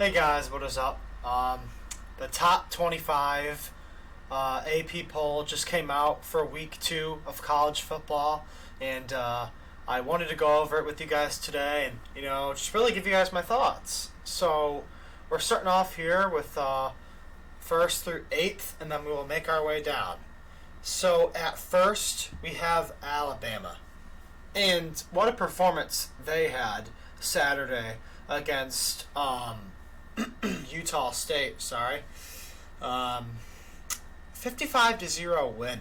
Hey guys, what is up? The top 25 AP poll just came out for week 2 of college football, and I wanted to go over it with you guys today and, just really give you guys my thoughts. So, we're starting off here with 1st through 8th, and then we will make our way down. So, at first, we have Alabama. And what a performance they had Saturday against Utah State, 55-0 win.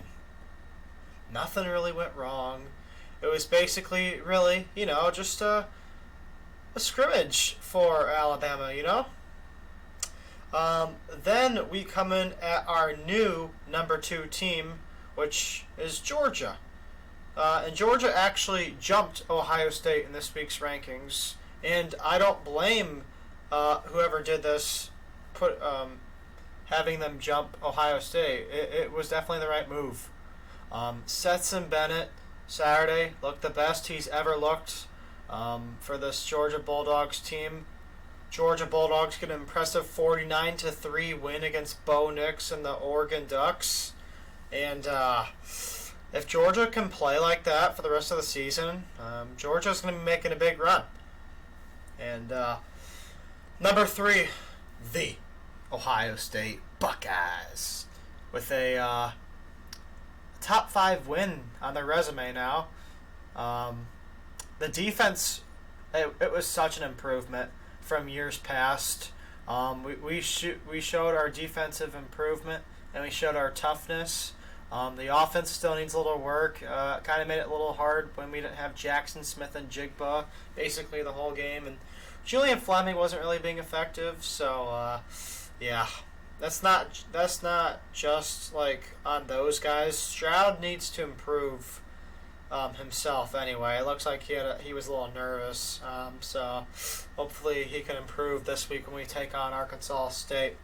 Nothing really went wrong. It was basically really, just a scrimmage for Alabama, Then we come in at our new number 2 team, which is Georgia. And Georgia actually jumped Ohio State in this week's rankings. And I don't blame whoever did this, having them jump Ohio State. It was definitely the right move. Stetson Bennett Saturday looked the best he's ever looked for this Georgia Bulldogs team. Georgia Bulldogs get an impressive 49-3 win against Bo Nix and the Oregon Ducks. And if Georgia can play like that for the rest of the season, Georgia's going to be making a big run. And number 3, the Ohio State Buckeyes, with a top 5 win on their resume now. The defense, it was such an improvement from years past. We showed our defensive improvement, and we showed our toughness. The offense still needs a little work. Kind of made it a little hard when we didn't have Jackson Smith and Jigba basically the whole game, and Julian Fleming wasn't really being effective. So yeah, that's not just like on those guys. Stroud needs to improve himself anyway. It looks like he was a little nervous. So hopefully he can improve this week when we take on Arkansas State.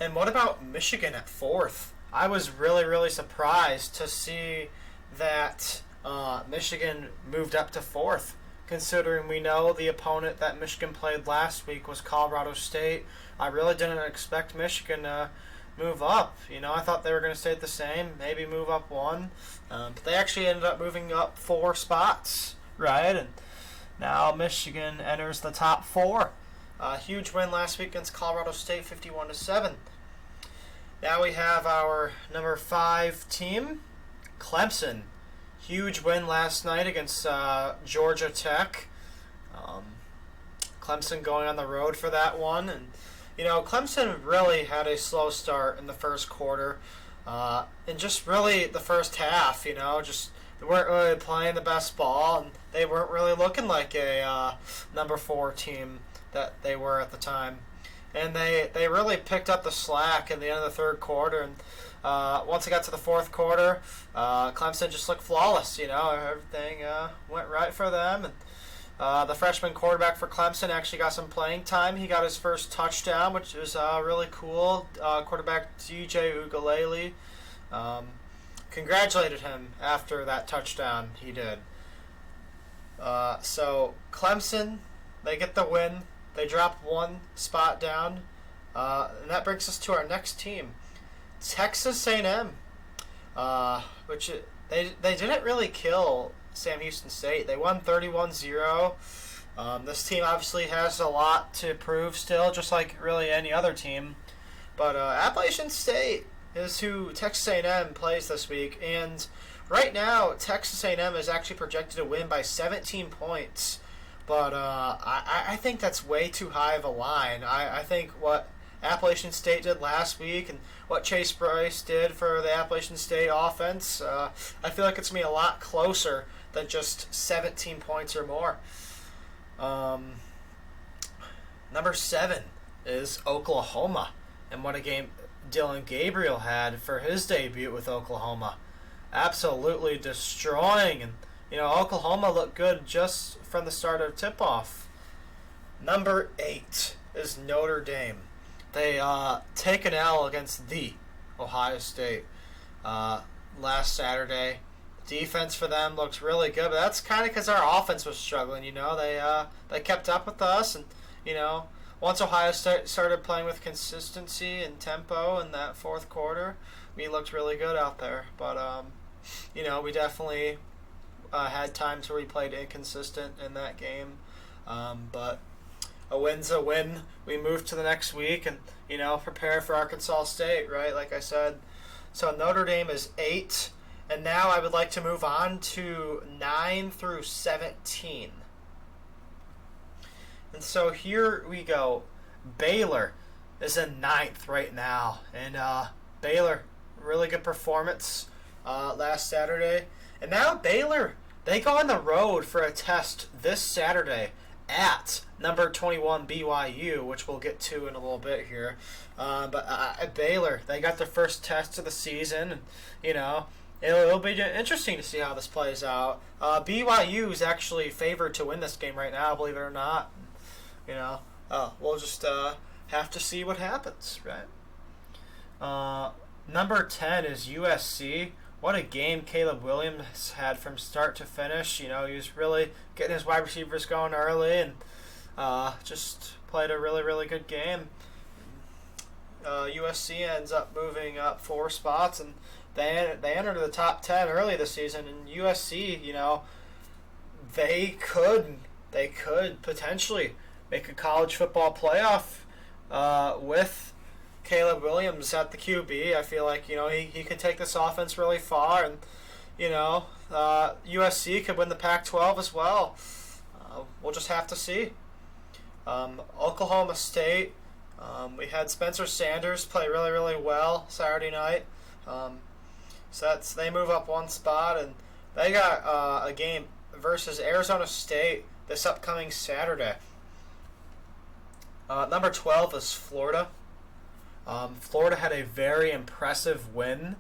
And what about Michigan at 4th? I was really, really surprised to see that Michigan moved up to 4th, considering we know the opponent that Michigan played last week was Colorado State. I really didn't expect Michigan to move up. I thought they were going to stay the same, maybe move up 1. But they actually ended up moving up 4 spots, right? And now Michigan enters the top 4. Huge win last week against Colorado State, 51-7. Now we have our number 5 team, Clemson. Huge win last night against Georgia Tech. Clemson going on the road for that one. And, Clemson really had a slow start in the first quarter. And just really the first half, just they weren't really playing the best ball. And they weren't really looking like a number 4 team that they were at the time. And they really picked up the slack in the end of the third quarter. And once it got to the fourth quarter, Clemson just looked flawless. Everything went right for them. And the freshman quarterback for Clemson actually got some playing time. He got his first touchdown, which was really cool. Quarterback DJ Ugalele congratulated him after that touchdown he did. So Clemson, they get the win. They drop 1 spot down, and that brings us to our next team, Texas A&M, which they didn't really kill Sam Houston State. They won 31-0. This team obviously has a lot to prove still, just like really any other team. But Appalachian State is who Texas A&M plays this week, and right now Texas A&M is actually projected to win by 17 points. But I think that's way too high of a line. I think what Appalachian State did last week and what Chase Bryce did for the Appalachian State offense, I feel like it's going to be a lot closer than just 17 points or more. Number 7 is Oklahoma, and what a game Dylan Gabriel had for his debut with Oklahoma. Absolutely destroying, and Oklahoma looked good just from the start of tip-off. Number 8 is Notre Dame. They take an L against the Ohio State last Saturday. Defense for them looks really good, but that's kind of because our offense was struggling. They kept up with us, and You know, once Ohio State started playing with consistency and tempo in that fourth quarter, we looked really good out there. But we definitely had times where we played inconsistent in that game. But a win's a win. We move to the next week and prepare for Arkansas State, right? Like I said, so Notre Dame is 8, and now I would like to move on to 9 through 17. And so here we go. Baylor is in 9th right now, and Baylor, really good performance last Saturday, and now Baylor, they go on the road for a test this Saturday at number 21 BYU, which we'll get to in a little bit here. But at Baylor, they got their first test of the season, and it'll be interesting to see how this plays out. BYU is actually favored to win this game right now, believe it or not. We'll just have to see what happens, right? Number 10 is USC. What a game Caleb Williams had from start to finish. He was really getting his wide receivers going early and just played a really, really good game. USC ends up moving up 4 spots, and they entered the top 10 early this season. And USC, they could potentially make a college football playoff with Caleb Williams at the QB. I feel like he could take this offense really far, and USC could win the Pac-12 as well. We'll just have to see. Oklahoma State, we had Spencer Sanders play really, really well Saturday night. So they move up 1 spot, and they got a game versus Arizona State this upcoming Saturday. Number 12 is Florida. Florida had a very impressive win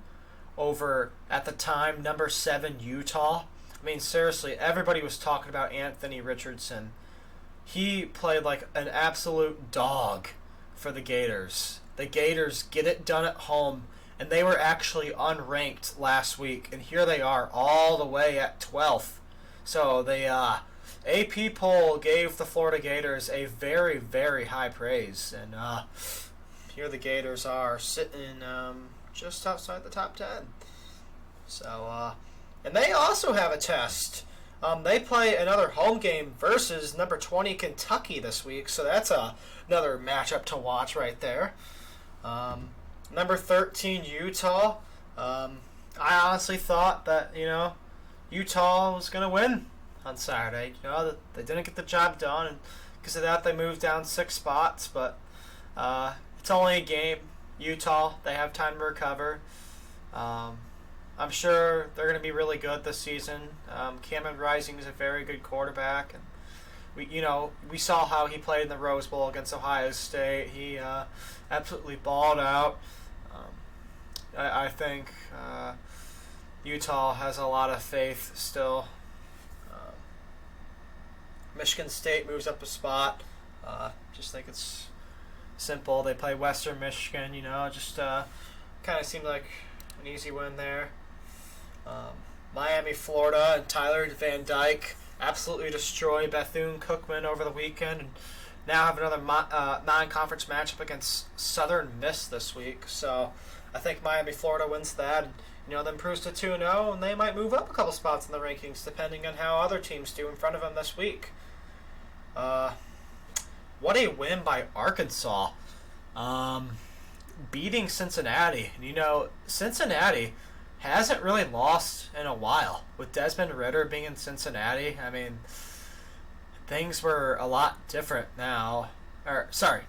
over, at the time, number 7 Utah. I mean, seriously, everybody was talking about Anthony Richardson. He played like an absolute dog for the Gators. The Gators get it done at home, and they were actually unranked last week, and here they are all the way at 12th. So the AP poll gave the Florida Gators a very, very high praise, and here the Gators are sitting just outside the top 10. So, and they also have a test. They play another home game versus number 20 Kentucky this week, so that's another matchup to watch right there. Number 13 Utah. I honestly thought that Utah was gonna win on Saturday. They didn't get the job done, and because of that, they moved down 6 spots. But it's only a game. Utah, they have time to recover. I'm sure they're going to be really good this season. Cameron Rising is a very good quarterback, and we saw how he played in the Rose Bowl against Ohio State. He absolutely balled out. I think Utah has a lot of faith still. Michigan State moves up a spot. Just think it's simple. They play Western Michigan, just kind of seemed like an easy win there. Miami, Florida, and Tyler Van Dyke absolutely destroy Bethune-Cookman over the weekend, and now have another non-conference matchup against Southern Miss this week. So I think Miami, Florida wins that, and then improves to 2-0, and they might move up a couple spots in the rankings depending on how other teams do in front of them this week. What a win by Arkansas, beating Cincinnati. Cincinnati hasn't really lost in a while. With Desmond Ridder being in Cincinnati, I mean, things were a lot different now.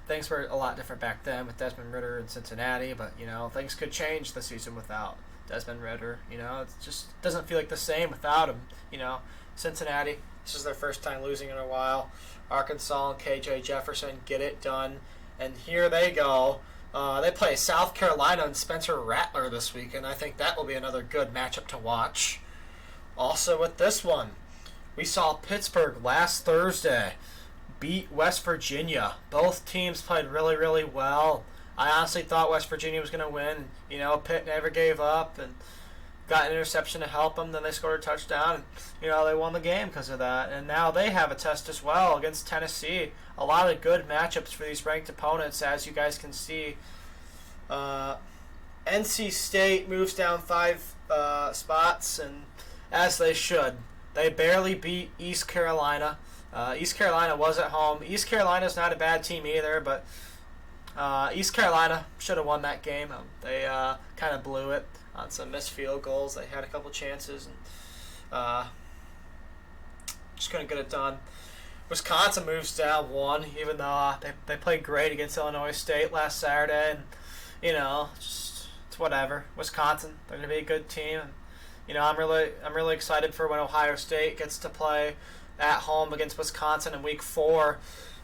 Things were a lot different back then with Desmond Ridder in Cincinnati, but, things could change this season without Desmond Ridder. It just doesn't feel like the same without him. Cincinnati, this is their first time losing in a while. Arkansas and KJ Jefferson get it done, and here they go. They play South Carolina and Spencer Rattler this week, and I think that will be another good matchup to watch. Also with this one, we saw Pittsburgh last Thursday beat West Virginia. Both teams played really, really well. I honestly thought West Virginia was going to win. Pitt never gave up, and got an interception to help them. Then they scored a touchdown. And, they won the game because of that. And now they have a test as well against Tennessee. A lot of good matchups for these ranked opponents, as you guys can see. NC State moves down 5 spots, and as they should. They barely beat East Carolina. East Carolina was at home. East Carolina's not a bad team either, but East Carolina should have won that game. They kind of blew it on some missed field goals. They had a couple chances and just couldn't get it done. Wisconsin moves down 1, even though they played great against Illinois State last Saturday. And, just it's whatever. Wisconsin, they're going to be a good team. And, I'm really excited for when Ohio State gets to play at home against Wisconsin in Week 4.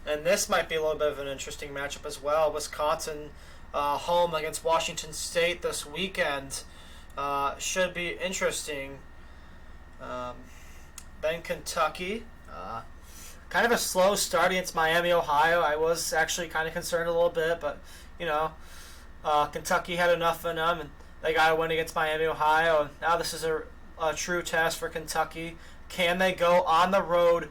And this might be a little bit of an interesting matchup as well. Wisconsin home against Washington State this weekend should be interesting. Then Kentucky. Kind of a slow start against Miami, Ohio. I was actually kind of concerned a little bit, but, Kentucky had enough in them, and they got a win against Miami, Ohio. And now this is a true test for Kentucky. Can they go on the road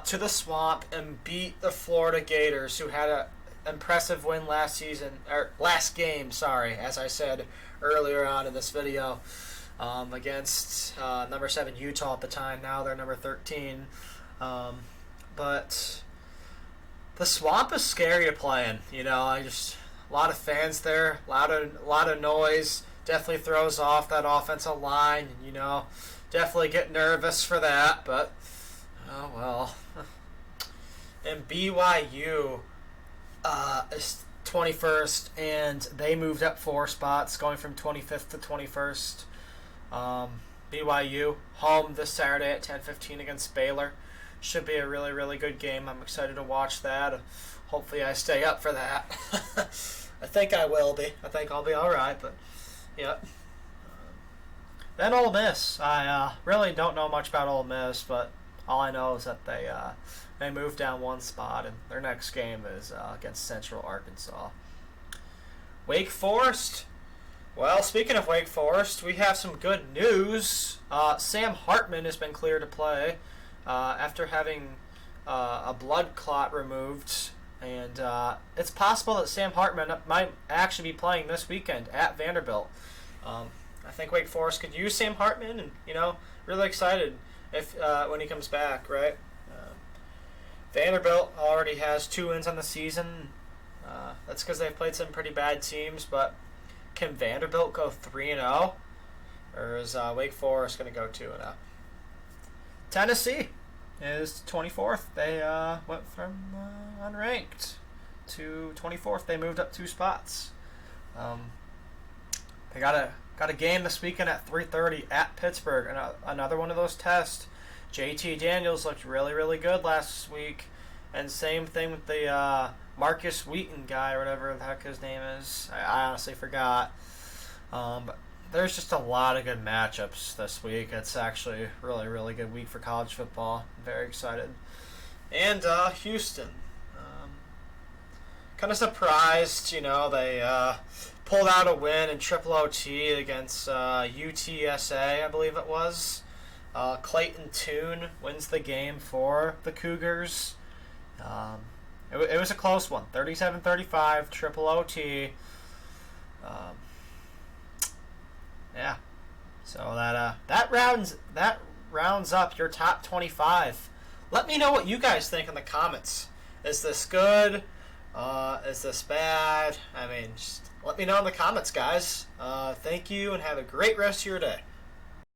to the Swamp and beat the Florida Gators, who had an impressive win last game, as I said earlier on in this video, against number 7 Utah at the time. Now they're number 13. But the Swamp is scary to play in. A lot of fans there, a lot of noise. Definitely throws off that offensive line, and definitely get nervous for that. But oh well. And BYU is 21st, and they moved up 4 spots, going from 25th to 21st. BYU home this Saturday at 10:15 against Baylor. Should be a really, really good game. I'm excited to watch that. Hopefully I stay up for that. I think I will be. I think I'll be all right, but yeah. Then Ole Miss. I really don't know much about Ole Miss, but all I know is that they moved down 1 spot, and their next game is against Central Arkansas. Wake Forest. Well, speaking of Wake Forest, we have some good news. Sam Hartman has been cleared to play after having a blood clot removed. And it's possible that Sam Hartman might actually be playing this weekend at Vanderbilt. I think Wake Forest could use Sam Hartman, and really excited if when he comes back, right? Vanderbilt already has 2 wins on the season. That's because they've played some pretty bad teams, but can Vanderbilt go 3-0, or is Wake Forest going to go 2-0? Tennessee is 24th. They went from unranked to 24th. They moved up 2 spots. They got a game this weekend at 3:30 at Pittsburgh, and another one of those tests. JT Daniels looked really, really good last week, and same thing with the Marcus Wheaton guy, or whatever the heck his name is. I honestly forgot. But there's just a lot of good matchups this week. It's actually a really, really good week for college football. I'm very excited. And Houston. Kind of surprised, they pulled out a win in triple OT against UTSA, I believe it was. Clayton Tune wins the game for the Cougars. It was a close one, 37-35, triple OT. Yeah. So that rounds up your top 25. Let me know what you guys think in the comments. Is this good? Is this bad? I mean, just let me know in the comments, guys. Thank you, and have a great rest of your day.